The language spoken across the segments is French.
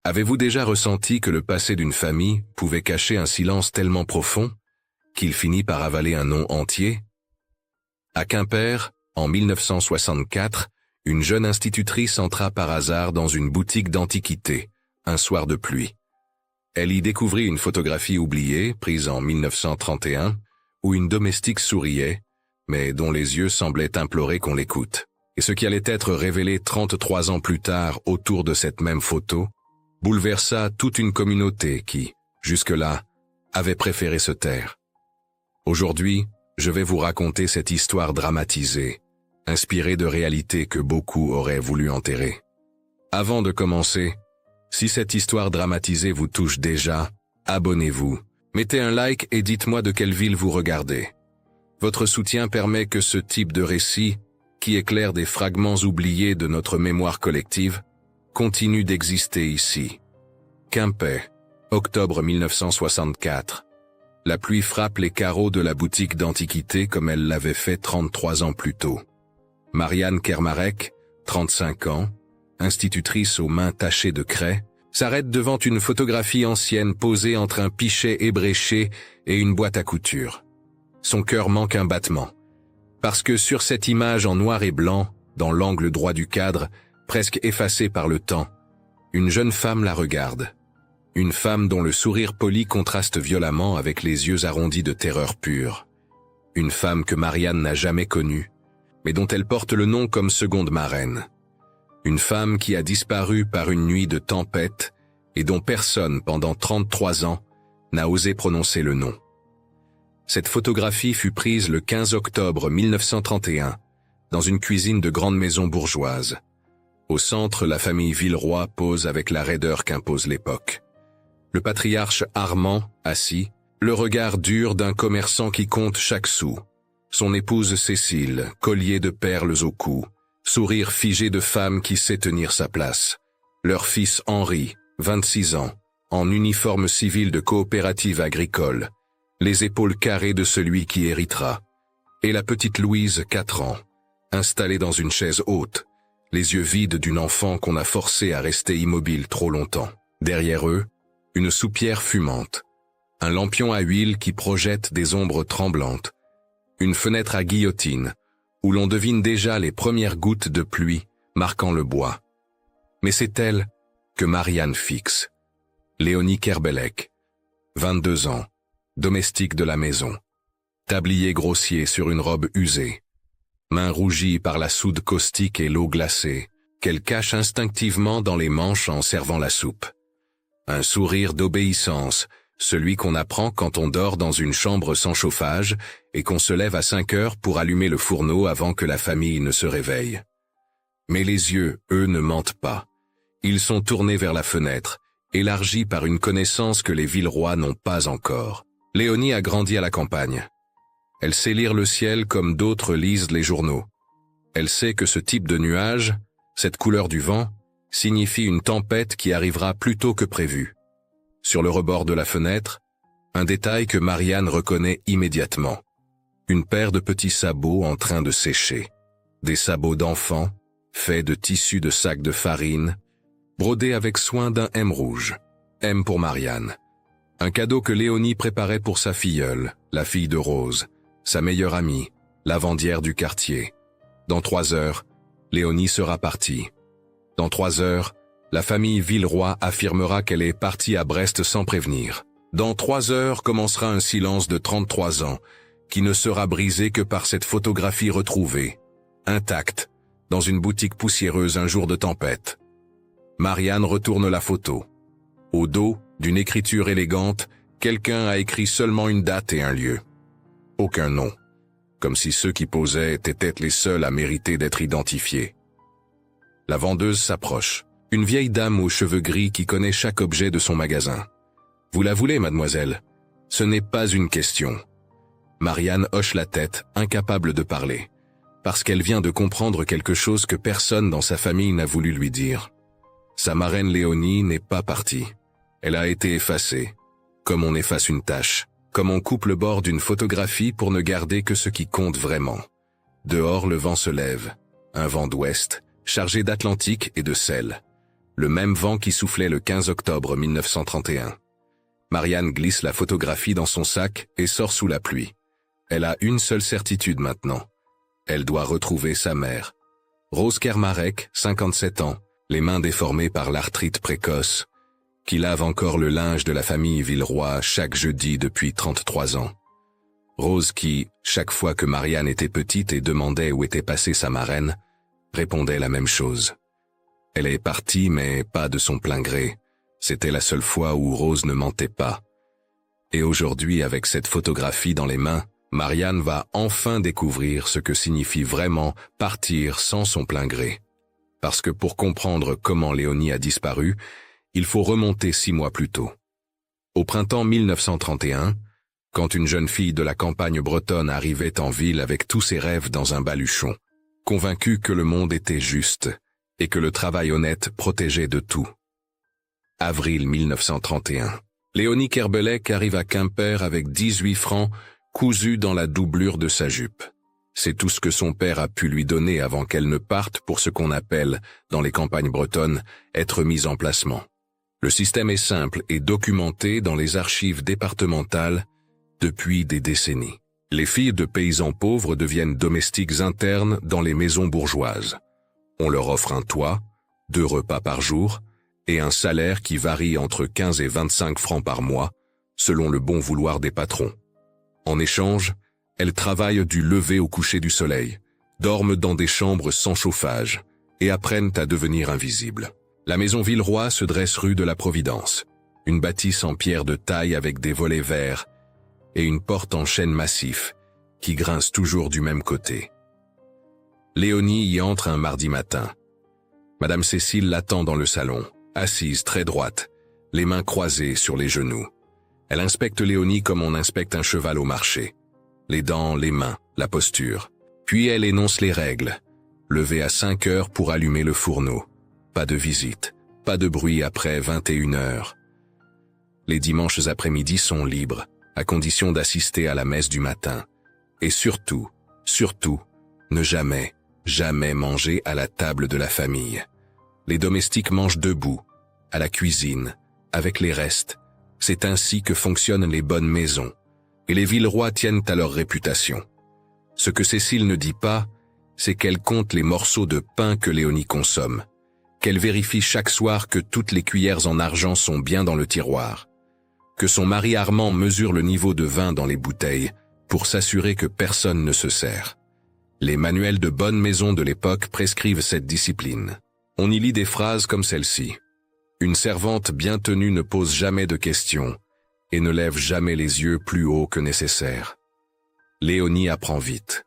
Avez-vous déjà ressenti que le passé d'une famille pouvait cacher un silence tellement profond qu'il finit par avaler un nom entier? À Quimper, en 1964, une jeune institutrice entra par hasard dans une boutique d'antiquités, un soir de pluie. Elle y découvrit une photographie oubliée, prise en 1931, où une domestique souriait, mais dont les yeux semblaient implorer qu'on l'écoute. Et ce qui allait être révélé 33 ans plus tard autour de cette même photo, bouleversa toute une communauté qui, jusque-là, avait préféré se taire. Aujourd'hui, je vais vous raconter cette histoire dramatisée, inspirée de réalités que beaucoup auraient voulu enterrer. Avant de commencer, si cette histoire dramatisée vous touche déjà, abonnez-vous, mettez un like et dites-moi de quelle ville vous regardez. Votre soutien permet que ce type de récit, qui éclaire des fragments oubliés de notre mémoire collective, continue d'exister ici. Quimper, octobre 1964. La pluie frappe les carreaux de la boutique d'antiquités comme elle l'avait fait 33 ans plus tôt. Marianne Kermarek, 35 ans, institutrice aux mains tachées de craie, s'arrête devant une photographie ancienne posée entre un pichet ébréché et une boîte à couture. Son cœur manque un battement. Parce que sur cette image en noir et blanc, dans l'angle droit du cadre, presque effacé par le temps, une jeune femme la regarde. Une femme dont le sourire poli contraste violemment avec les yeux arrondis de terreur pure. Une femme que Marianne n'a jamais connue, mais dont elle porte le nom comme seconde marraine. Une femme qui a disparu par une nuit de tempête et dont personne pendant 33 ans n'a osé prononcer le nom. Cette photographie fut prise le 15 octobre 1931 dans une cuisine de grande maison bourgeoise. Au centre, la famille Villeroy pose avec la raideur qu'impose l'époque. Le patriarche Armand, assis, le regard dur d'un commerçant qui compte chaque sou. Son épouse Cécile, collier de perles au cou, sourire figé de femme qui sait tenir sa place. Leur fils Henri, 26 ans, en uniforme civil de coopérative agricole, les épaules carrées de celui qui héritera. Et la petite Louise, 4 ans, installée dans une chaise haute, les yeux vides d'une enfant qu'on a forcée à rester immobile trop longtemps. Derrière eux, une soupière fumante, un lampion à huile qui projette des ombres tremblantes, une fenêtre à guillotine, où l'on devine déjà les premières gouttes de pluie marquant le bois. Mais c'est elle que Marianne fixe. Léonie Kerbelec, 22 ans, domestique de la maison, tablier grossier sur une robe usée, mains rougies par la soude caustique et l'eau glacée, qu'elle cache instinctivement dans les manches en servant la soupe. Un sourire d'obéissance, celui qu'on apprend quand on dort dans une chambre sans chauffage et qu'on se lève à 5 heures pour allumer le fourneau avant que la famille ne se réveille. Mais les yeux, eux, ne mentent pas. Ils sont tournés vers la fenêtre, élargis par une connaissance que les Villeroy n'ont pas encore. Léonie a grandi à la campagne. Elle sait lire le ciel comme d'autres lisent les journaux. Elle sait que ce type de nuage, cette couleur du vent, signifie une tempête qui arrivera plus tôt que prévu. Sur le rebord de la fenêtre, un détail que Marianne reconnaît immédiatement. Une paire de petits sabots en train de sécher. Des sabots d'enfant, faits de tissu de sacs de farine, brodés avec soin d'un M rouge. M pour Marianne. Un cadeau que Léonie préparait pour sa filleule, la fille de Rose, sa meilleure amie, la vendière du quartier. Dans 3 heures, Léonie sera partie. Dans 3 heures, la famille Villeroy affirmera qu'elle est partie à Brest sans prévenir. Dans 3 heures commencera un silence de 33 ans, qui ne sera brisé que par cette photographie retrouvée, intacte, dans une boutique poussiéreuse un jour de tempête. Marianne retourne la photo. Au dos, d'une écriture élégante, quelqu'un a écrit seulement une date et un lieu. Aucun nom. Comme si ceux qui posaient étaient les seuls à mériter d'être identifiés. La vendeuse s'approche. Une vieille dame aux cheveux gris qui connaît chaque objet de son magasin. « Vous la voulez, mademoiselle ? » Ce n'est pas une question. Marianne hoche la tête, incapable de parler, parce qu'elle vient de comprendre quelque chose que personne dans sa famille n'a voulu lui dire. Sa marraine Léonie n'est pas partie. Elle a été effacée, comme on efface une tache, comme on coupe le bord d'une photographie pour ne garder que ce qui compte vraiment. Dehors, le vent se lève, un vent d'ouest, chargé d'Atlantique et de sel. le même vent qui soufflait le 15 octobre 1931. Marianne glisse la photographie dans son sac et sort sous la pluie. Elle a une seule certitude maintenant. Elle doit retrouver sa mère. Rose Kermarek, 57 ans, les mains déformées par l'arthrite précoce, qui lave encore le linge de la famille Villeroy chaque jeudi depuis 33 ans. Rose qui, chaque fois que Marianne était petite et demandait où était passée sa marraine, répondait la même chose. Elle est partie, mais pas de son plein gré. C'était la seule fois où Rose ne mentait pas. Et aujourd'hui, avec cette photographie dans les mains, Marianne va enfin découvrir ce que signifie vraiment partir sans son plein gré. Parce que pour comprendre comment Léonie a disparu, il faut remonter 6 mois plus tôt. Au printemps 1931, quand une jeune fille de la campagne bretonne arrivait en ville avec tous ses rêves dans un baluchon, convaincue que le monde était juste et que le travail honnête protégeait de tout. Avril 1931. Léonie Kerbelec arrive à Quimper avec 18 francs cousus dans la doublure de sa jupe. C'est tout ce que son père a pu lui donner avant qu'elle ne parte pour ce qu'on appelle, dans les campagnes bretonnes, être mise en placement. Le système est simple et documenté dans les archives départementales depuis des décennies. Les filles de paysans pauvres deviennent domestiques internes dans les maisons bourgeoises. On leur offre un toit, 2 repas par jour et un salaire qui varie entre 15 et 25 francs par mois, selon le bon vouloir des patrons. En échange, elles travaillent du lever au coucher du soleil, dorment dans des chambres sans chauffage et apprennent à devenir invisibles. La maison Villeroy se dresse rue de la Providence, une bâtisse en pierre de taille avec des volets verts et une porte en chêne massif qui grince toujours du même côté. Léonie y entre un mardi matin. Madame Cécile l'attend dans le salon, assise très droite, les mains croisées sur les genoux. Elle inspecte Léonie comme on inspecte un cheval au marché. Les dents, les mains, la posture. Puis elle énonce les règles. Lever à 5 heures pour allumer le fourneau. Pas de visite, pas de bruit après 21 heures. Les dimanches après-midi sont libres, à condition d'assister à la messe du matin. Et surtout, ne jamais manger à la table de la famille. Les domestiques mangent debout, à la cuisine, avec les restes. C'est ainsi que fonctionnent les bonnes maisons. Et les Villeroy tiennent à leur réputation. Ce que Cécile ne dit pas, c'est qu'elle compte les morceaux de pain que Léonie consomme, qu'elle vérifie chaque soir que toutes les cuillères en argent sont bien dans le tiroir, que son mari Armand mesure le niveau de vin dans les bouteilles pour s'assurer que personne ne se sert. Les manuels de bonne maison de l'époque prescrivent cette discipline. On y lit des phrases comme celle-ci. Une servante bien tenue ne pose jamais de questions et ne lève jamais les yeux plus haut que nécessaire. Léonie apprend vite.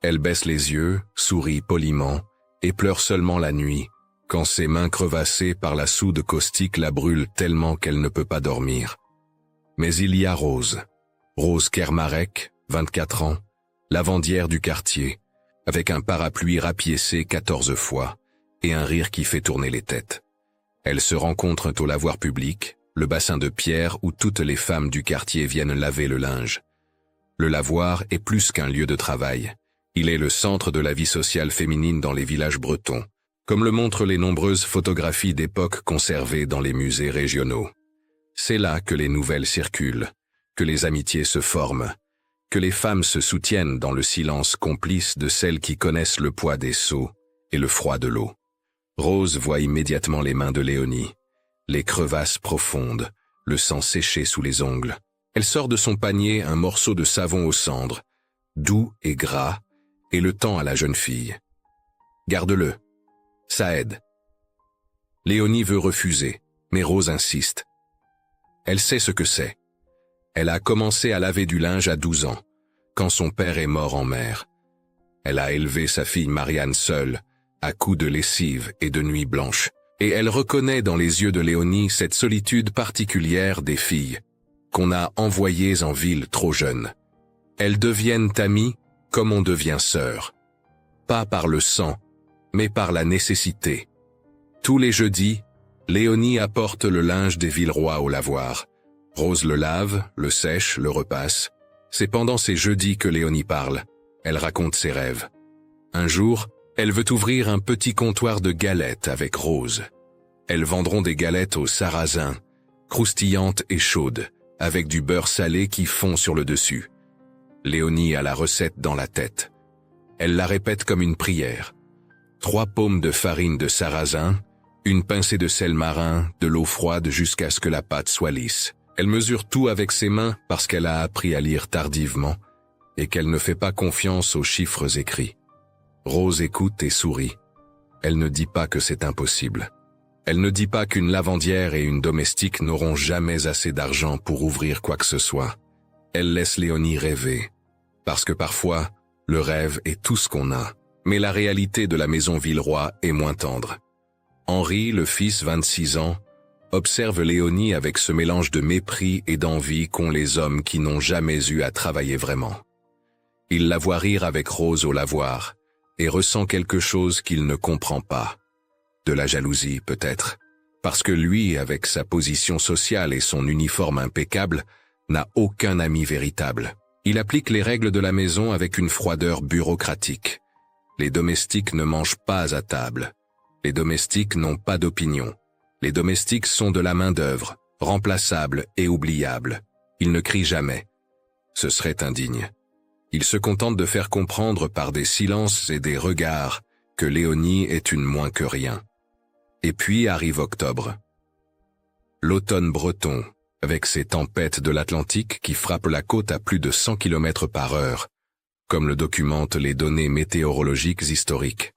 Elle baisse les yeux, sourit poliment et pleure seulement la nuit, quand ses mains crevassées par la soude caustique la brûlent tellement qu'elle ne peut pas dormir. Mais il y a Rose Kermarek, 24 ans, lavandière du quartier, avec un parapluie rapiécé 14 fois et un rire qui fait tourner les têtes. Elles se rencontrent au lavoir public, le bassin de pierre où toutes les femmes du quartier viennent laver le linge. Le lavoir est plus qu'un lieu de travail. Il est le centre de la vie sociale féminine dans les villages bretons, comme le montrent les nombreuses photographies d'époque conservées dans les musées régionaux. C'est là que les nouvelles circulent, que les amitiés se forment, que les femmes se soutiennent dans le silence complice de celles qui connaissent le poids des seaux et le froid de l'eau. Rose voit immédiatement les mains de Léonie, les crevasses profondes, le sang séché sous les ongles. Elle sort de son panier un morceau de savon aux cendres, doux et gras, et le tend à la jeune fille. « Garde-le, ça aide. » Léonie veut refuser, mais Rose insiste. Elle sait ce que c'est. Elle a commencé à laver du linge à 12 ans, quand son père est mort en mer. Elle a élevé sa fille Marianne seule, à coups de lessive et de nuits blanches, et elle reconnaît dans les yeux de Léonie cette solitude particulière des filles, qu'on a envoyées en ville trop jeunes. Elles deviennent amies comme on devient sœurs. Pas par le sang, mais par la nécessité. Tous les jeudis, Léonie apporte le linge des Villeroy au lavoir. Rose le lave, le sèche, le repasse. C'est pendant ces jeudis que Léonie parle. Elle raconte ses rêves. Un jour, elle veut ouvrir un petit comptoir de galettes avec Rose. Elles vendront des galettes au sarrasin, croustillantes et chaudes, avec du beurre salé qui fond sur le dessus. Léonie a la recette dans la tête. Elle la répète comme une prière. 3 paumes de farine de sarrasin, une pincée de sel marin, de l'eau froide jusqu'à ce que la pâte soit lisse. Elle mesure tout avec ses mains parce qu'elle a appris à lire tardivement et qu'elle ne fait pas confiance aux chiffres écrits. Rose écoute et sourit. Elle ne dit pas que c'est impossible. Elle ne dit pas qu'une lavandière et une domestique n'auront jamais assez d'argent pour ouvrir quoi que ce soit. Elle laisse Léonie rêver. Parce que parfois, le rêve est tout ce qu'on a. Mais la réalité de la maison Villeroy est moins tendre. Henri, le fils, 26 ans, observe Léonie avec ce mélange de mépris et d'envie qu'ont les hommes qui n'ont jamais eu à travailler vraiment. Il la voit rire avec Rose au lavoir et ressent quelque chose qu'il ne comprend pas. De la jalousie, peut-être, parce que lui, avec sa position sociale et son uniforme impeccable, n'a aucun ami véritable. Il applique les règles de la maison avec une froideur bureaucratique. Les domestiques ne mangent pas à table. Les domestiques n'ont pas d'opinion. Les domestiques sont de la main-d'œuvre, remplaçables et oubliables. Ils ne crient jamais. Ce serait indigne. Il se contente de faire comprendre par des silences et des regards que Léonie est une moins que rien. Et puis arrive octobre. L'automne breton, avec ses tempêtes de l'Atlantique qui frappent la côte à plus de 100 km par heure, comme le documentent les données météorologiques historiques.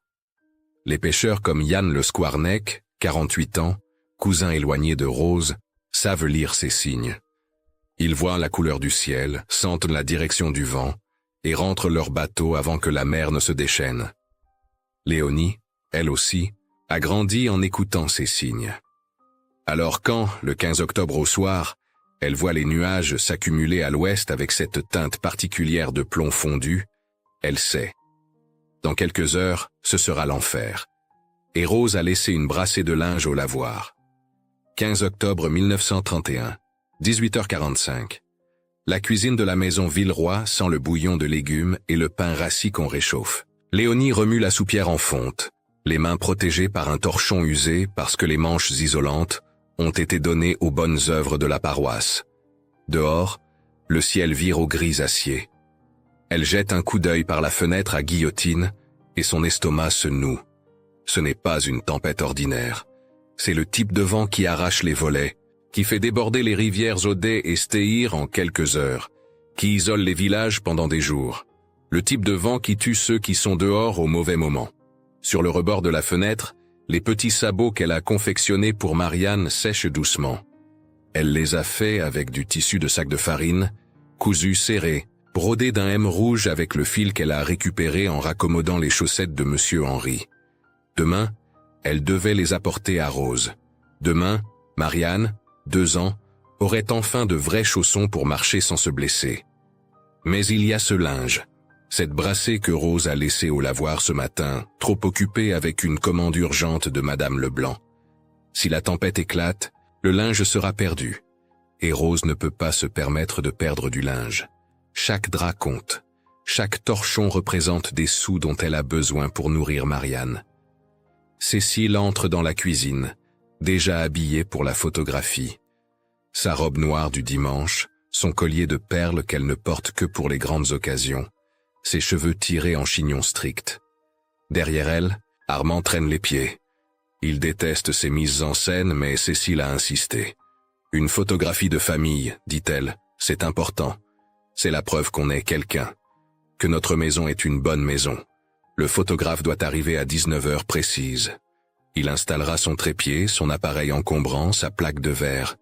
Les pêcheurs comme Yann Le Squarnec, 48 ans, cousin éloigné de Rose, savent lire ces signes. Ils voient la couleur du ciel, sentent la direction du vent, et rentrent leur bateau avant que la mer ne se déchaîne. Léonie, elle aussi, a grandi en écoutant ces signes. Alors quand, le 15 octobre au soir, elle voit les nuages s'accumuler à l'ouest avec cette teinte particulière de plomb fondu, elle sait. Dans quelques heures, ce sera l'enfer. Et Rose a laissé une brassée de linge au lavoir. 15 octobre 1931, 18h45. La cuisine de la maison Villeroy sent le bouillon de légumes et le pain rassis qu'on réchauffe. Léonie remue la soupière en fonte, les mains protégées par un torchon usé parce que les manches isolantes ont été données aux bonnes œuvres de la paroisse. Dehors, le ciel vire au gris acier. Elle jette un coup d'œil par la fenêtre à Guillotine et son estomac se noue. Ce n'est pas une tempête ordinaire. C'est le type de vent qui arrache les volets, qui fait déborder les rivières Audet et Stéhir en quelques heures, qui isole les villages pendant des jours. Le type de vent qui tue ceux qui sont dehors au mauvais moment. Sur le rebord de la fenêtre, les petits sabots qu'elle a confectionnés pour Marianne sèchent doucement. Elle les a faits avec du tissu de sac de farine, cousu serré, brodé d'un M rouge avec le fil qu'elle a récupéré en raccommodant les chaussettes de Monsieur Henri. Demain, elle devait les apporter à Rose. Demain, Marianne, 2 ans, aurait enfin de vrais chaussons pour marcher sans se blesser. Mais il y a ce linge, cette brassée que Rose a laissée au lavoir ce matin, trop occupée avec une commande urgente de Madame Leblanc. Si la tempête éclate, le linge sera perdu. Et Rose ne peut pas se permettre de perdre du linge. Chaque drap compte. Chaque torchon représente des sous dont elle a besoin pour nourrir Marianne. Cécile entre dans la cuisine, déjà habillée pour la photographie. Sa robe noire du dimanche, son collier de perles qu'elle ne porte que pour les grandes occasions, ses cheveux tirés en chignon strict. Derrière elle, Armand traîne les pieds. Il déteste ces mises en scène, mais Cécile a insisté. Une photographie de famille, dit-elle, c'est important. C'est la preuve qu'on est quelqu'un. Que notre maison est une bonne maison. Le photographe doit arriver à 19h précise. Il installera son trépied, son appareil encombrant, sa plaque de verre.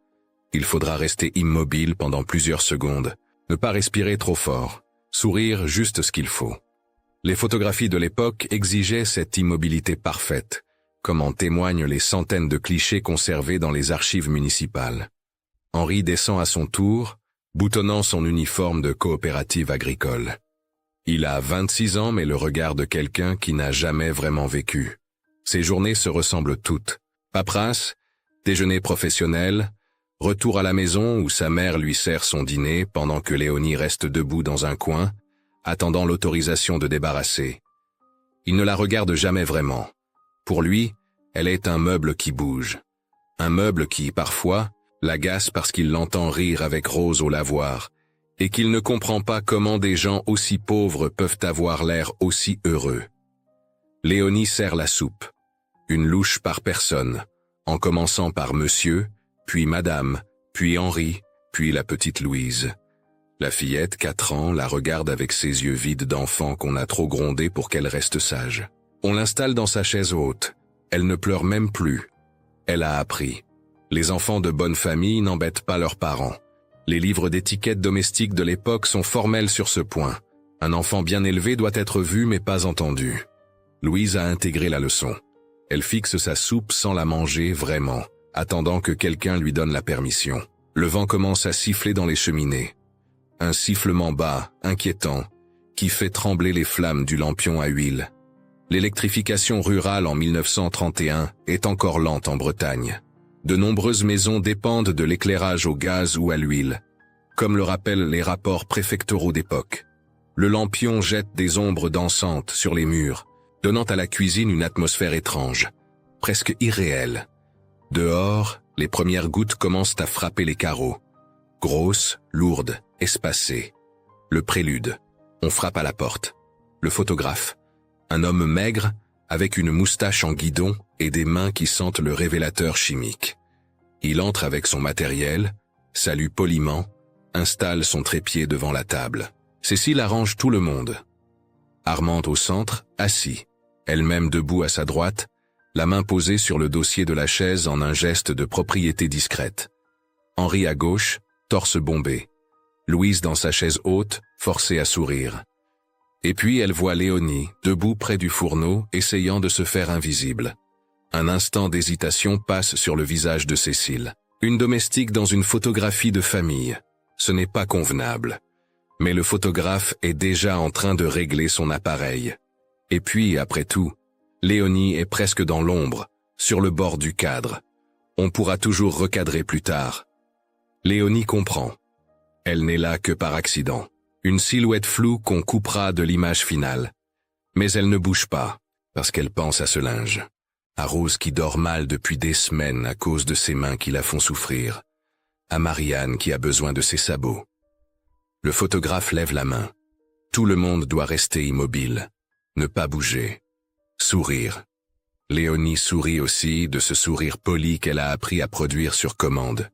Il faudra rester immobile pendant plusieurs secondes, ne pas respirer trop fort, sourire juste ce qu'il faut. Les photographies de l'époque exigeaient cette immobilité parfaite, comme en témoignent les centaines de clichés conservés dans les archives municipales. Henri descend à son tour, boutonnant son uniforme de coopérative agricole. Il a 26 ans mais le regard de quelqu'un qui n'a jamais vraiment vécu. Ses journées se ressemblent toutes. Paperasse, déjeuner professionnel, retour à la maison où sa mère lui sert son dîner pendant que Léonie reste debout dans un coin, attendant l'autorisation de débarrasser. Il ne la regarde jamais vraiment. Pour lui, elle est un meuble qui bouge. Un meuble qui, parfois, l'agace parce qu'il l'entend rire avec Rose au lavoir, et qu'il ne comprend pas comment des gens aussi pauvres peuvent avoir l'air aussi heureux. Léonie sert la soupe, une louche par personne, en commençant par monsieur, puis madame, puis Henri, puis la petite Louise. La fillette, 4 ans, la regarde avec ses yeux vides d'enfant qu'on a trop grondé pour qu'elle reste sage. On l'installe dans sa chaise haute. Elle ne pleure même plus. Elle a appris. Les enfants de bonne famille n'embêtent pas leurs parents. Les livres d'étiquette domestique de l'époque sont formels sur ce point. Un enfant bien élevé doit être vu mais pas entendu. Louise a intégré la leçon. Elle fixe sa soupe sans la manger vraiment, attendant que quelqu'un lui donne la permission. Le vent commence à siffler dans les cheminées. Un sifflement bas, inquiétant, qui fait trembler les flammes du lampion à huile. L'électrification rurale en 1931 est encore lente en Bretagne. De nombreuses maisons dépendent de l'éclairage au gaz ou à l'huile, comme le rappellent les rapports préfectoraux d'époque. Le lampion jette des ombres dansantes sur les murs, donnant à la cuisine une atmosphère étrange, presque irréelle. Dehors, les premières gouttes commencent à frapper les carreaux. Grosses, lourdes, espacées. Le prélude. On frappe à la porte. Le photographe. Un homme maigre, avec une moustache en guidon et des mains qui sentent le révélateur chimique. Il entre avec son matériel, salue poliment, installe son trépied devant la table. Cécile arrange tout le monde. Armand au centre, assis, elle-même debout à sa droite, la main posée sur le dossier de la chaise en un geste de propriété discrète. Henri à gauche, torse bombé. Louise dans sa chaise haute, forcée à sourire. Et puis elle voit Léonie, debout près du fourneau, essayant de se faire invisible. Un instant d'hésitation passe sur le visage de Cécile. Une domestique dans une photographie de famille. Ce n'est pas convenable. Mais le photographe est déjà en train de régler son appareil. Et puis, après tout, Léonie est presque dans l'ombre, sur le bord du cadre. On pourra toujours recadrer plus tard. Léonie comprend. Elle n'est là que par accident. Une silhouette floue qu'on coupera de l'image finale. Mais elle ne bouge pas, parce qu'elle pense à ce linge. À Rose qui dort mal depuis des semaines à cause de ses mains qui la font souffrir. À Marianne qui a besoin de ses sabots. Le photographe lève la main. Tout le monde doit rester immobile. Ne pas bouger. Sourire. Léonie sourit aussi de ce sourire poli qu'elle a appris à produire sur commande.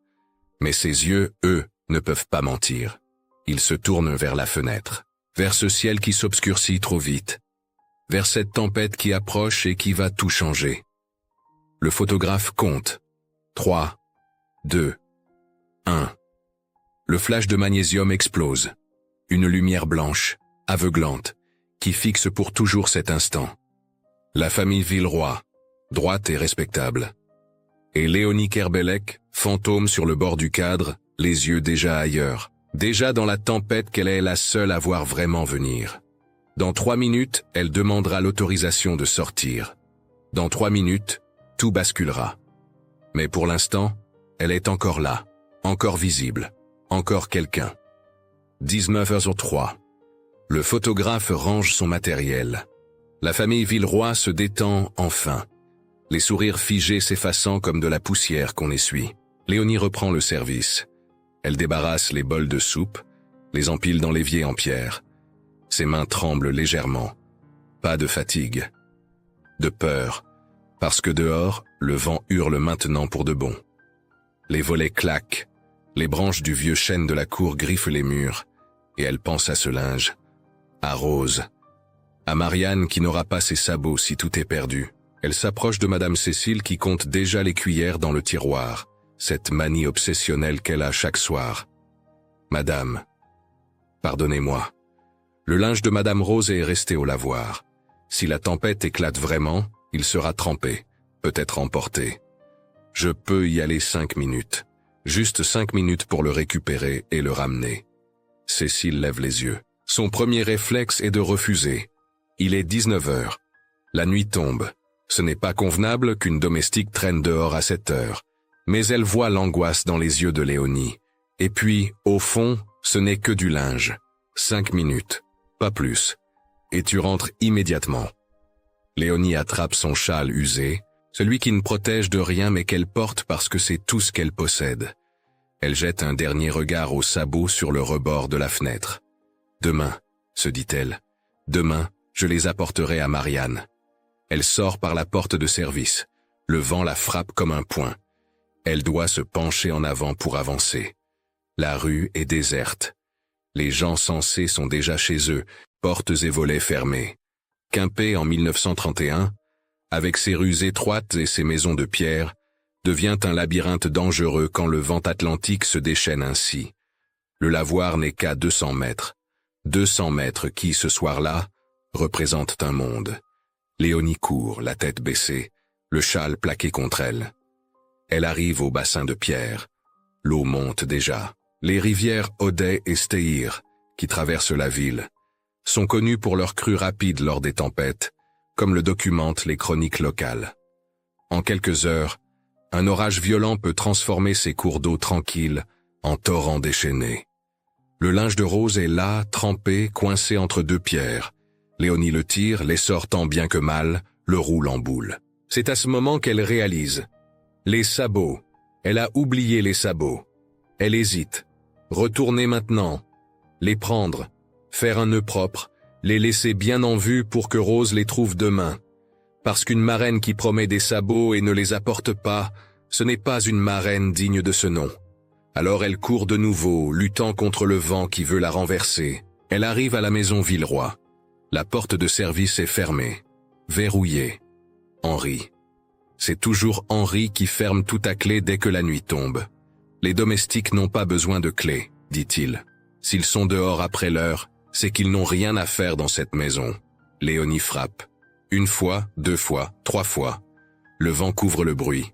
Mais ses yeux, eux, ne peuvent pas mentir. Ils se tournent vers la fenêtre, vers ce ciel qui s'obscurcit trop vite, vers cette tempête qui approche et qui va tout changer. Le photographe compte. 3, 2, 1. Le flash de magnésium explose. Une lumière blanche, aveuglante, qui fixe pour toujours cet instant. La famille Villeroy, droite et respectable. Et Léonie Kerbelec, fantôme sur le bord du cadre, les yeux déjà ailleurs. Déjà dans la tempête qu'elle est la seule à voir vraiment venir. Dans 3 minutes, elle demandera l'autorisation de sortir. Dans 3 minutes, tout basculera. Mais pour l'instant, elle est encore là, encore visible, encore quelqu'un. 19h03. Le photographe range son matériel. La famille Villeroy se détend enfin. Les sourires figés s'effaçant comme de la poussière qu'on essuie. Léonie reprend le service. Elle débarrasse les bols de soupe, les empile dans l'évier en pierre. Ses mains tremblent légèrement. Pas de fatigue. De peur, parce que dehors, le vent hurle maintenant pour de bon. Les volets claquent, les branches du vieux chêne de la cour griffent les murs, et elle pense à ce linge, à Rose, à Marianne qui n'aura pas ses sabots si tout est perdu. Elle s'approche de Madame Cécile qui compte déjà les cuillères dans le tiroir. Cette manie obsessionnelle qu'elle a chaque soir. Madame, pardonnez-moi. Le linge de Madame Rose est resté au lavoir. Si la tempête éclate vraiment, il sera trempé, peut-être emporté. Je peux y aller 5 minutes. Juste 5 minutes pour le récupérer et le ramener. Cécile lève les yeux. Son premier réflexe est de refuser. Il est 19h. La nuit tombe. Ce n'est pas convenable qu'une domestique traîne dehors à cette heure. Mais elle voit l'angoisse dans les yeux de Léonie. Et puis, au fond, ce n'est que du linge. 5 minutes, pas plus. Et tu rentres immédiatement. Léonie attrape son châle usé, Celui qui ne protège de rien mais qu'elle porte parce que c'est tout ce qu'elle possède. Elle jette un dernier regard au sabot sur le rebord de la fenêtre. Demain, se dit-elle, demain, je les apporterai à Marianne. Elle sort par la porte de service. Le vent la frappe comme un poing. Elle doit se pencher en avant pour avancer. La rue est déserte. Les gens censés sont déjà chez eux, portes et volets fermés. Quimper en 1931, avec ses rues étroites et ses maisons de pierre, devient un labyrinthe dangereux quand le vent atlantique se déchaîne ainsi. Le lavoir n'est qu'à 200 mètres. 200 mètres qui, ce soir-là, représentent un monde. Léonie court, la tête baissée, le châle plaqué contre elle. Elle arrive au bassin de pierre. L'eau monte déjà. Les rivières Odet et Steyr, qui traversent la ville, sont connues pour leur crue rapide lors des tempêtes, comme le documentent les chroniques locales. En quelques heures, un orage violent peut transformer ces cours d'eau tranquilles en torrents déchaînés. Le linge de Rose est là, trempé, coincé entre deux pierres. Léonie le tire, les sort tant bien que mal, le roule en boule. C'est à ce moment qu'elle réalise. Les sabots. Elle a oublié les sabots. Elle hésite. Retourner maintenant. Les prendre. Faire un nœud propre. Les laisser bien en vue pour que Rose les trouve demain. Parce qu'une marraine qui promet des sabots et ne les apporte pas, ce n'est pas une marraine digne de ce nom. Alors elle court de nouveau, luttant contre le vent qui veut la renverser. Elle arrive à la maison Villeroy. La porte de service est fermée, verrouillée. Henri. C'est toujours Henri qui ferme tout à clé dès que la nuit tombe. Les domestiques n'ont pas besoin de clé, dit-il. S'ils sont dehors après l'heure, c'est qu'ils n'ont rien à faire dans cette maison. Léonie frappe. Une fois, 2 fois, 3 fois. Le vent couvre le bruit.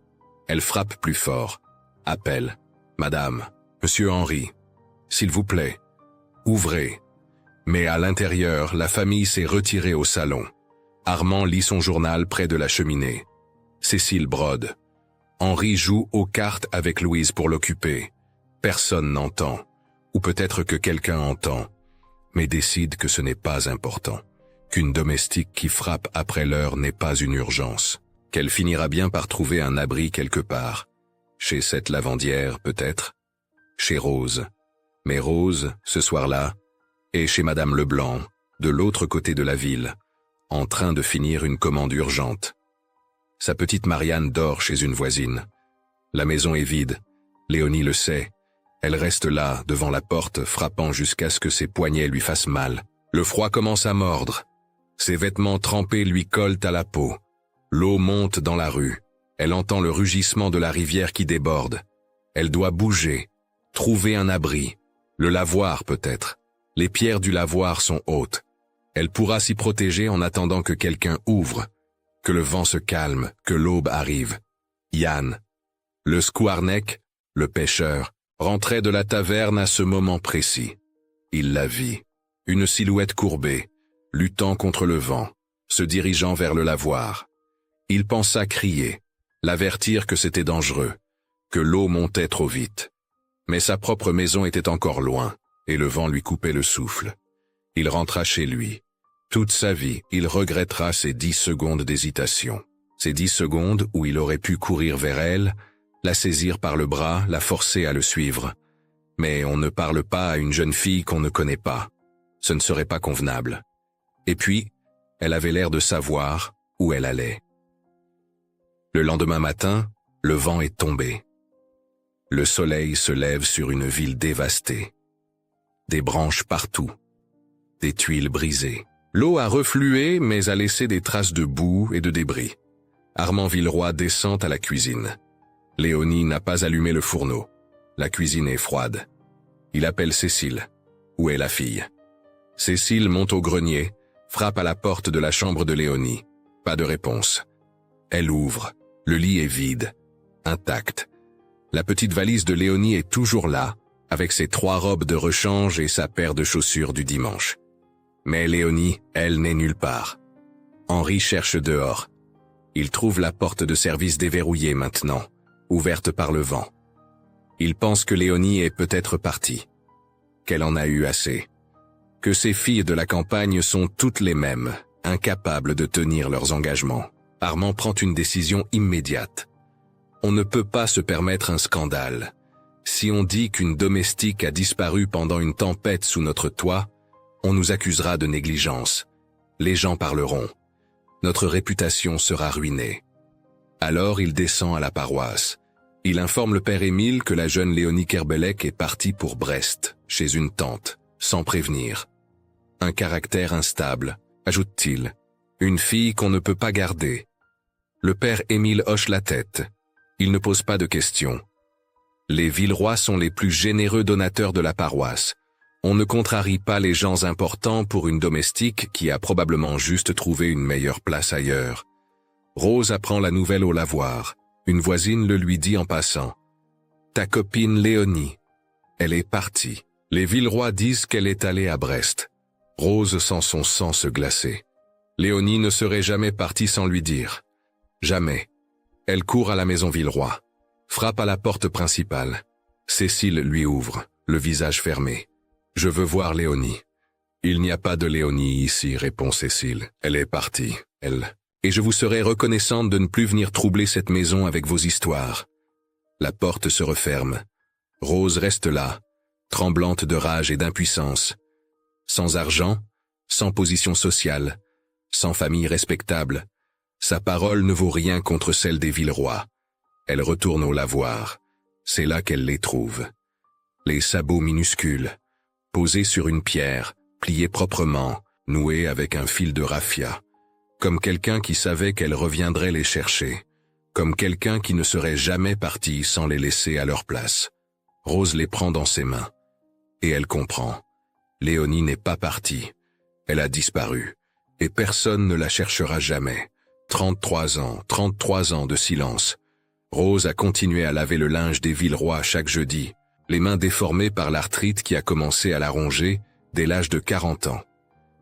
Elle frappe plus fort. Appelle. Madame, Monsieur Henri, s'il vous plaît, ouvrez. Mais à l'intérieur, la famille s'est retirée au salon. Armand lit son journal près de la cheminée. Cécile brode. Henri joue aux cartes avec Louise pour l'occuper. Personne n'entend. Ou peut-être que quelqu'un entend, mais décide que ce n'est pas important. Qu'une domestique qui frappe après l'heure n'est pas une urgence. Qu'elle finira bien par trouver un abri quelque part. Chez cette lavandière, peut-être. Chez Rose. Mais Rose, ce soir-là, est chez Madame Leblanc, de l'autre côté de la ville, en train de finir une commande urgente. Sa petite Marianne dort chez une voisine. La maison est vide. Léonie le sait. Elle reste là, devant la porte, frappant jusqu'à ce que ses poignets lui fassent mal. Le froid commence à mordre. Ses vêtements trempés lui collent à la peau. L'eau monte dans la rue. Elle entend le rugissement de la rivière qui déborde. Elle doit bouger, trouver un abri. Le lavoir peut-être. Les pierres du lavoir sont hautes. Elle pourra s'y protéger en attendant que quelqu'un ouvre, que le vent se calme, que l'aube arrive. Yann, le Squarneck, le pêcheur, rentrait de la taverne à ce moment précis. Il la vit, une silhouette courbée, luttant contre le vent, se dirigeant vers le lavoir. Il pensa crier, l'avertir que c'était dangereux, que l'eau montait trop vite. Mais sa propre maison était encore loin, et le vent lui coupait le souffle. Il rentra chez lui. Toute sa vie, il regrettera ces 10 secondes d'hésitation. Ces 10 secondes où il aurait pu courir vers elle, la saisir par le bras, la forcer à le suivre. Mais on ne parle pas à une jeune fille qu'on ne connaît pas. Ce ne serait pas convenable. Et puis, elle avait l'air de savoir où elle allait. Le lendemain matin, le vent est tombé. Le soleil se lève sur une ville dévastée. Des branches partout. Des tuiles brisées. L'eau a reflué mais a laissé des traces de boue et de débris. Armand Villeroy descend à la cuisine. Léonie n'a pas allumé le fourneau. La cuisine est froide. Il appelle Cécile. Où est la fille? Cécile monte au grenier, frappe à la porte de la chambre de Léonie. Pas de réponse. Elle ouvre. Le lit est vide, intact. La petite valise de Léonie est toujours là, avec ses 3 robes de rechange et sa paire de chaussures du dimanche. Mais Léonie, elle, n'est nulle part. Henri cherche dehors. Il trouve la porte de service déverrouillée maintenant, ouverte par le vent. Il pense que Léonie est peut-être partie, qu'elle en a eu assez, que ces filles de la campagne sont toutes les mêmes, incapables de tenir leurs engagements. Armand prend une décision immédiate. On ne peut pas se permettre un scandale. Si on dit qu'une domestique a disparu pendant une tempête sous notre toit, on nous accusera de négligence. Les gens parleront. Notre réputation sera ruinée. Alors il descend à la paroisse. Il informe le père Émile que la jeune Léonie Kerbelec est partie pour Brest, chez une tante, sans prévenir. Un caractère instable, ajoute-t-il. Une fille qu'on ne peut pas garder. Le père Émile hoche la tête. Il ne pose pas de questions. Les Villeroy sont les plus généreux donateurs de la paroisse. On ne contrarie pas les gens importants pour une domestique qui a probablement juste trouvé une meilleure place ailleurs. Rose apprend la nouvelle au lavoir. Une voisine le lui dit en passant. « Ta copine Léonie, elle est partie. » Les Villeroy disent qu'elle est allée à Brest. Rose sent son sang se glacer. Léonie ne serait jamais partie sans lui dire. Jamais. Elle court à la maison Villeroy. Frappe à la porte principale. Cécile lui ouvre, le visage fermé. « Je veux voir Léonie. »« Il n'y a pas de Léonie ici, répond Cécile. Elle est partie, elle. Et je vous serai reconnaissante de ne plus venir troubler cette maison avec vos histoires. » La porte se referme. Rose reste là, tremblante de rage et d'impuissance. Sans argent, sans position sociale, sans famille respectable. Sa parole ne vaut rien contre celle des Villeroy. Elle retourne au lavoir. C'est là qu'elle les trouve. Les sabots minuscules, posés sur une pierre, pliés proprement, noués avec un fil de raffia. Comme quelqu'un qui savait qu'elle reviendrait les chercher. Comme quelqu'un qui ne serait jamais parti sans les laisser à leur place. Rose les prend dans ses mains. Et elle comprend. Léonie n'est pas partie. Elle a disparu. Et personne ne la cherchera jamais. 33 ans de silence. Rose a continué à laver le linge des Villeroy chaque jeudi, les mains déformées par l'arthrite qui a commencé à la ronger dès l'âge de 40 ans.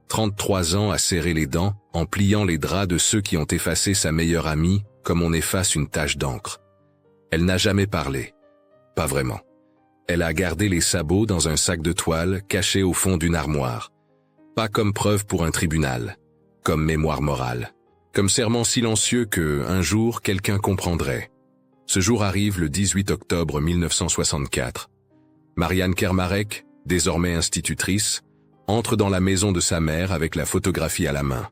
33 ans à serrer les dents en pliant les draps de ceux qui ont effacé sa meilleure amie comme on efface une tache d'encre. Elle n'a jamais parlé. Pas vraiment. Elle a gardé les sabots dans un sac de toile caché au fond d'une armoire. Pas comme preuve pour un tribunal, comme mémoire morale, comme serment silencieux que, un jour, quelqu'un comprendrait. Ce jour arrive le 18 octobre 1964. Marianne Kermarek, désormais institutrice, entre dans la maison de sa mère avec la photographie à la main.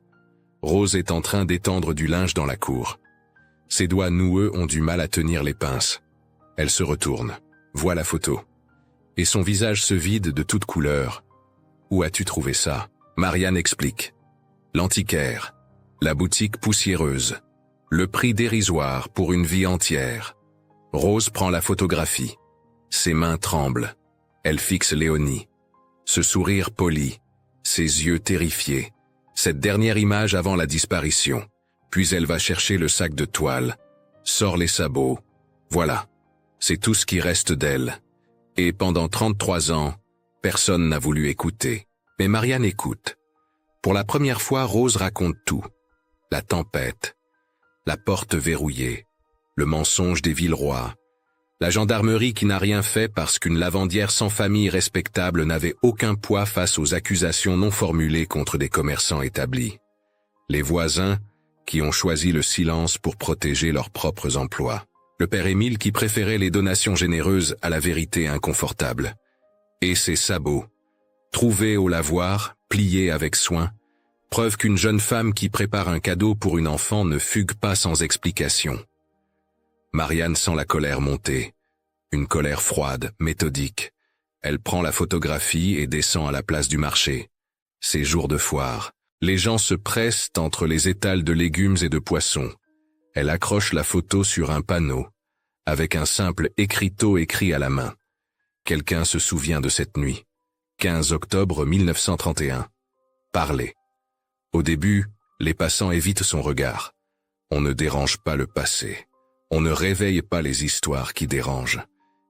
Rose est en train d'étendre du linge dans la cour. Ses doigts noueux ont du mal à tenir les pinces. Elle se retourne, voit la photo. Et son visage se vide de toute couleur. Où as-tu trouvé ça? Marianne explique. L'antiquaire. La boutique poussiéreuse. Le prix dérisoire pour une vie entière. Rose prend la photographie. Ses mains tremblent. Elle fixe Léonie. Ce sourire poli. Ses yeux terrifiés. Cette dernière image avant la disparition. Puis elle va chercher le sac de toile. Sort les sabots. Voilà. C'est tout ce qui reste d'elle. Et pendant 33 ans, personne n'a voulu écouter. Mais Marianne écoute. Pour la première fois, Rose raconte tout. La tempête. La porte verrouillée. Le mensonge des Villeroy. La gendarmerie qui n'a rien fait parce qu'une lavandière sans famille respectable n'avait aucun poids face aux accusations non formulées contre des commerçants établis. Les voisins qui ont choisi le silence pour protéger leurs propres emplois. Le père Émile qui préférait les donations généreuses à la vérité inconfortable. Et ses sabots, trouvés au lavoir, pliés avec soin, preuve qu'une jeune femme qui prépare un cadeau pour une enfant ne fugue pas sans explication. Marianne sent la colère monter, une colère froide, méthodique. Elle prend la photographie et descend à la place du marché. C'est jour de foire. Les gens se pressent entre les étals de légumes et de poissons. Elle accroche la photo sur un panneau, avec un simple écriteau écrit à la main. Quelqu'un se souvient de cette nuit. 15 octobre 1931. Parler. Au début, les passants évitent son regard. On ne dérange pas le passé. On ne réveille pas les histoires qui dérangent.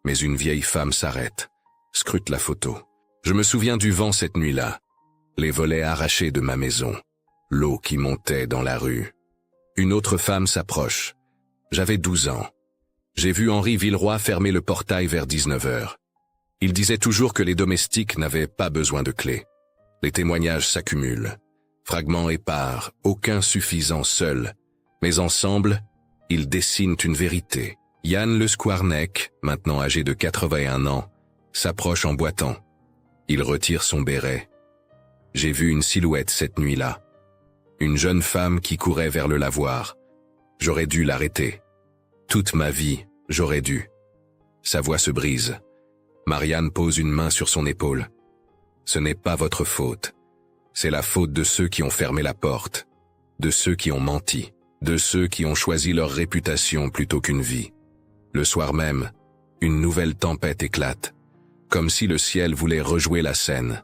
Mais une vieille femme s'arrête, scrute la photo. Je me souviens du vent cette nuit-là. Les volets arrachés de ma maison. L'eau qui montait dans la rue. Une autre femme s'approche. J'avais 12 ans. J'ai vu Henri Villeroy fermer le portail vers 19 heures. Il disait toujours que les domestiques n'avaient pas besoin de clés. Les témoignages s'accumulent. Fragments épars, aucun suffisant seul. Mais ensemble, ils dessinent une vérité. Jan Le Skwarnek, maintenant âgé de 81 ans, s'approche en boitant. Il retire son béret. J'ai vu une silhouette cette nuit-là. Une jeune femme qui courait vers le lavoir. J'aurais dû l'arrêter. Toute ma vie, j'aurais dû. Sa voix se brise. Marianne pose une main sur son épaule. Ce n'est pas votre faute. C'est la faute de ceux qui ont fermé la porte, de ceux qui ont menti, de ceux qui ont choisi leur réputation plutôt qu'une vie. Le soir même, une nouvelle tempête éclate, comme si le ciel voulait rejouer la scène.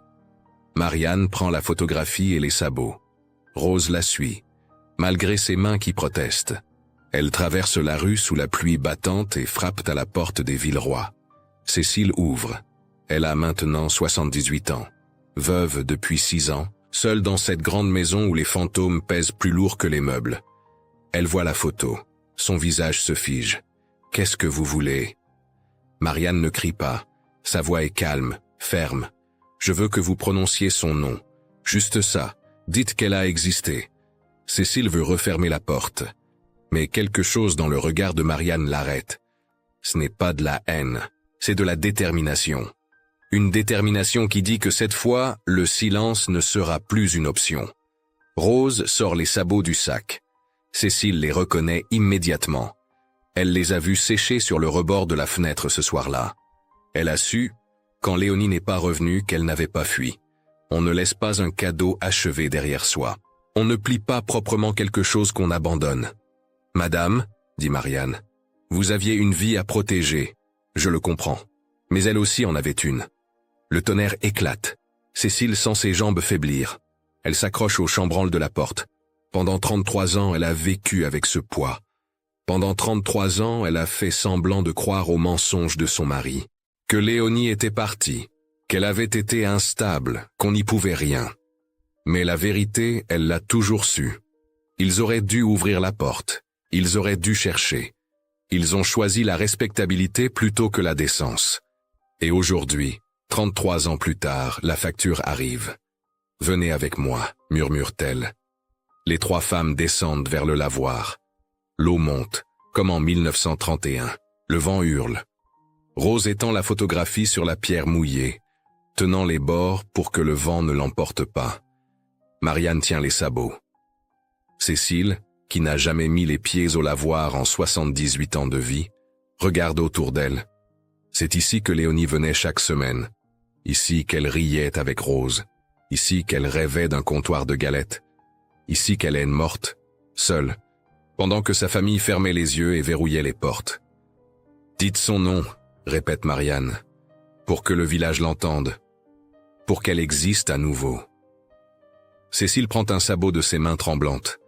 Marianne prend la photographie et les sabots. Rose la suit, malgré ses mains qui protestent. Elle traverse la rue sous la pluie battante et frappe à la porte des Villeroy. Cécile ouvre. Elle a maintenant 78 ans. Veuve depuis 6 ans, seule dans cette grande maison où les fantômes pèsent plus lourd que les meubles. Elle voit la photo. Son visage se fige. « Qu'est-ce que vous voulez ?» Marianne ne crie pas. Sa voix est calme, ferme. « Je veux que vous prononciez son nom. Juste ça. Dites qu'elle a existé. » Cécile veut refermer la porte. Mais quelque chose dans le regard de Marianne l'arrête. Ce n'est pas de la haine, c'est de la détermination. Une détermination qui dit que cette fois, le silence ne sera plus une option. Rose sort les sabots du sac. Cécile les reconnaît immédiatement. Elle les a vus sécher sur le rebord de la fenêtre ce soir-là. Elle a su, quand Léonie n'est pas revenue, qu'elle n'avait pas fui. On ne laisse pas un cadeau achevé derrière soi. On ne plie pas proprement quelque chose qu'on abandonne. « Madame, » dit Marianne, « vous aviez une vie à protéger. Je le comprends. Mais elle aussi en avait une. » Le tonnerre éclate. Cécile sent ses jambes faiblir. Elle s'accroche au chambranle de la porte. Pendant 33 ans, elle a vécu avec ce poids. Pendant 33 ans, elle a fait semblant de croire aux mensonges de son mari. Que Léonie était partie, qu'elle avait été instable, qu'on n'y pouvait rien. Mais la vérité, elle l'a toujours su. Ils auraient dû ouvrir la porte. Ils auraient dû chercher. Ils ont choisi la respectabilité plutôt que la décence. Et aujourd'hui, 33 ans plus tard, la facture arrive. « Venez avec moi », murmure-t-elle. Les 3 femmes descendent vers le lavoir. L'eau monte, comme en 1931. Le vent hurle. Rose étend la photographie sur la pierre mouillée, tenant les bords pour que le vent ne l'emporte pas. Marianne tient les sabots. Cécile, qui n'a jamais mis les pieds au lavoir en 78 ans de vie, regarde autour d'elle. C'est ici que Léonie venait chaque semaine. Ici qu'elle riait avec Rose. Ici qu'elle rêvait d'un comptoir de galettes. Ici qu'elle est morte, seule, pendant que sa famille fermait les yeux et verrouillait les portes. « Dites son nom », répète Marianne, « pour que le village l'entende, pour qu'elle existe à nouveau. » Cécile prend un sabot de ses mains tremblantes.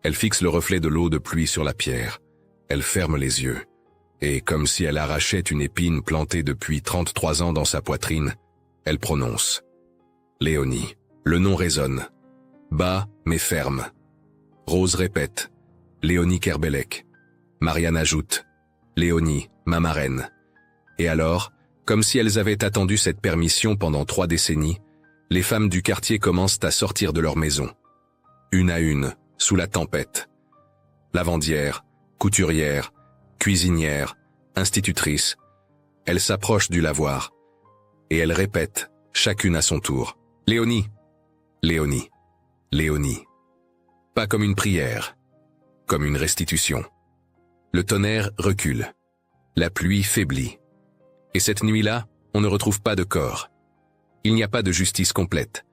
Elle fixe le reflet de l'eau de pluie sur la pierre. Elle ferme les yeux. Et comme si elle arrachait une épine plantée depuis 33 ans dans sa poitrine, elle prononce. Léonie. Le nom résonne. Bas, mais ferme. Rose répète. Léonie Kerbelec. Marianne ajoute. Léonie, ma marraine. Et alors, comme si elles avaient attendu cette permission pendant 3 décennies, les femmes du quartier commencent à sortir de leur maison. Une à une, sous la tempête. Lavandière, couturière, cuisinière, institutrice. Elles s'approchent du lavoir. Et elles répètent, chacune à son tour. Léonie. Léonie. Léonie. Pas comme une prière, comme une restitution. Le tonnerre recule. La pluie faiblit. Et cette nuit-là, on ne retrouve pas de corps. Il n'y a pas de justice complète,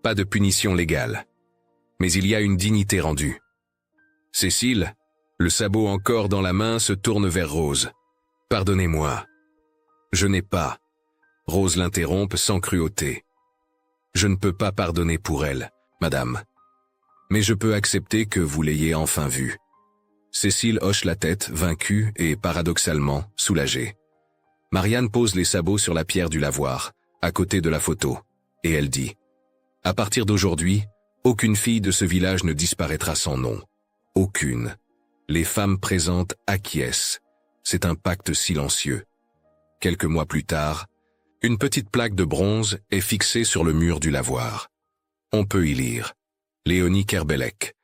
pas de punition légale. Mais il y a une dignité rendue. Cécile, le sabot encore dans la main, se tourne vers Rose. « Pardonnez-moi. »« Je n'ai pas. » Rose l'interrompt sans cruauté. « Je ne peux pas pardonner pour elle, madame. Mais je peux accepter que vous l'ayez enfin vue. » Cécile hoche la tête, vaincue et, paradoxalement, soulagée. Marianne pose les sabots sur la pierre du lavoir, à côté de la photo, et elle dit « À partir d'aujourd'hui, aucune fille de ce village ne disparaîtra sans nom. Aucune. Les femmes présentes acquiescent. C'est un pacte silencieux. » Quelques mois plus tard, une petite plaque de bronze est fixée sur le mur du lavoir. On peut y lire « Léonie Kerbelec,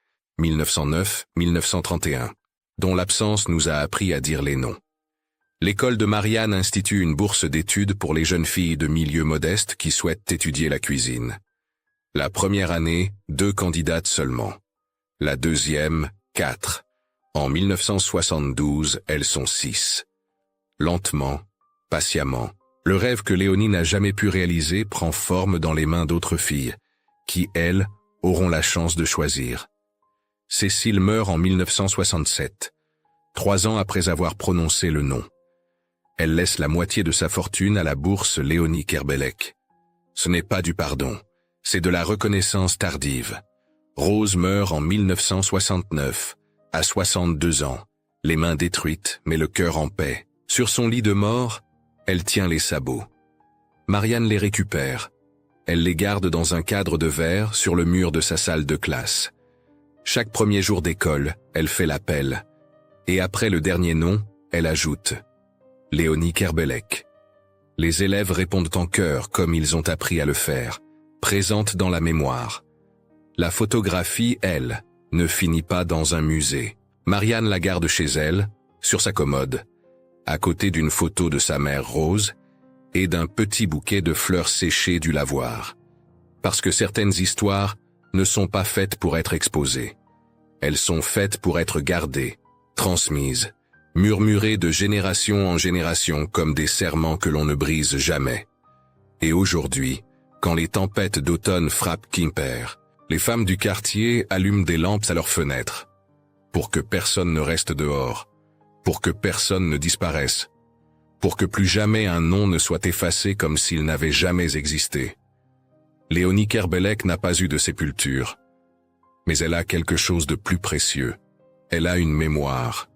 1909-1931, dont l'absence nous a appris à dire les noms. L'école de Marianne institue une bourse d'études pour les jeunes filles de milieu modeste qui souhaitent étudier la cuisine. La première année, 2 candidates seulement. La deuxième, 4. En 1972, elles sont 6. Lentement, patiemment, le rêve que Léonie n'a jamais pu réaliser prend forme dans les mains d'autres filles, qui, elles, auront la chance de choisir. Cécile meurt en 1967, 3 ans après avoir prononcé le nom. Elle laisse la moitié de sa fortune à la bourse Léonie Kerbelec. Ce n'est pas du pardon, c'est de la reconnaissance tardive. Rose meurt en 1969, à 62 ans, les mains détruites mais le cœur en paix. Sur son lit de mort, elle tient les sabots. Marianne les récupère. Elle les garde dans un cadre de verre sur le mur de sa salle de classe. Chaque premier jour d'école, elle fait l'appel. Et après le dernier nom, elle ajoute « Léonie Kerbelec ». Les élèves répondent en chœur comme ils ont appris à le faire, présente dans la mémoire. La photographie, elle, ne finit pas dans un musée. Marianne la garde chez elle, sur sa commode, à côté d'une photo de sa mère Rose et d'un petit bouquet de fleurs séchées du lavoir. Parce que certaines histoires ne sont pas faites pour être exposées. Elles sont faites pour être gardées, transmises, murmurées de génération en génération comme des serments que l'on ne brise jamais. Et aujourd'hui, quand les tempêtes d'automne frappent Quimper, les femmes du quartier allument des lampes à leurs fenêtres, pour que personne ne reste dehors, pour que personne ne disparaisse, pour que plus jamais un nom ne soit effacé comme s'il n'avait jamais existé. Léonie Kerbelec n'a pas eu de sépulture, mais elle a quelque chose de plus précieux. Elle a une mémoire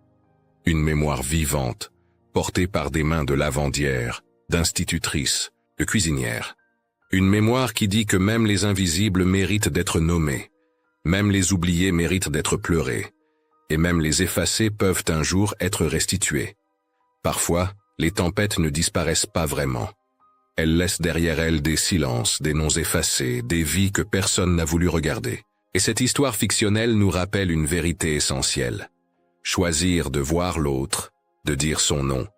vivante, portée par des mains de lavandières, d'institutrices, de cuisinières. Une mémoire qui dit que même les invisibles méritent d'être nommés, même les oubliés méritent d'être pleurés, et même les effacés peuvent un jour être restitués. Parfois, les tempêtes ne disparaissent pas vraiment. Elles laissent derrière elles des silences, des noms effacés, des vies que personne n'a voulu regarder. Et cette histoire fictionnelle nous rappelle une vérité essentielle. Choisir de voir l'autre, de dire son nom,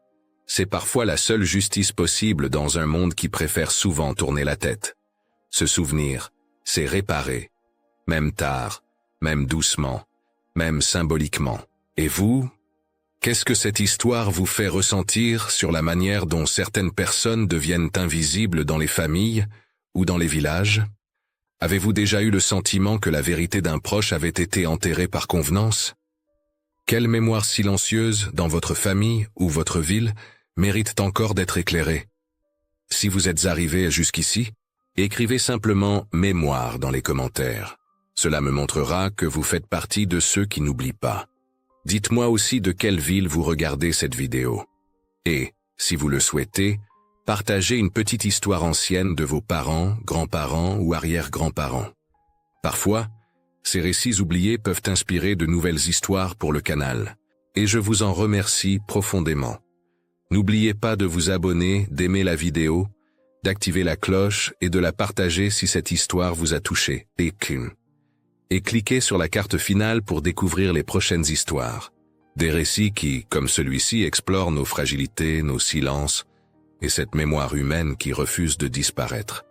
c'est parfois la seule justice possible dans un monde qui préfère souvent tourner la tête. Se souvenir, c'est réparer, même tard, même doucement, même symboliquement. Et vous, qu'est-ce que cette histoire vous fait ressentir sur la manière dont certaines personnes deviennent invisibles dans les familles ou dans les villages? Avez-vous déjà eu le sentiment que la vérité d'un proche avait été enterrée par convenance? Quelle mémoire silencieuse dans votre famille ou votre ville mérite encore d'être éclairée? Si vous êtes arrivé jusqu'ici, écrivez simplement « mémoire » dans les commentaires. Cela me montrera que vous faites partie de ceux qui n'oublient pas. Dites-moi aussi de quelle ville vous regardez cette vidéo. Et, si vous le souhaitez, partagez une petite histoire ancienne de vos parents, grands-parents ou arrière-grands-parents. Parfois, ces récits oubliés peuvent inspirer de nouvelles histoires pour le canal, et je vous en remercie profondément. N'oubliez pas de vous abonner, d'aimer la vidéo, d'activer la cloche et de la partager si cette histoire vous a touché. Et cliquez sur la carte finale pour découvrir les prochaines histoires. Des récits qui, comme celui-ci, explorent nos fragilités, nos silences, et cette mémoire humaine qui refuse de disparaître.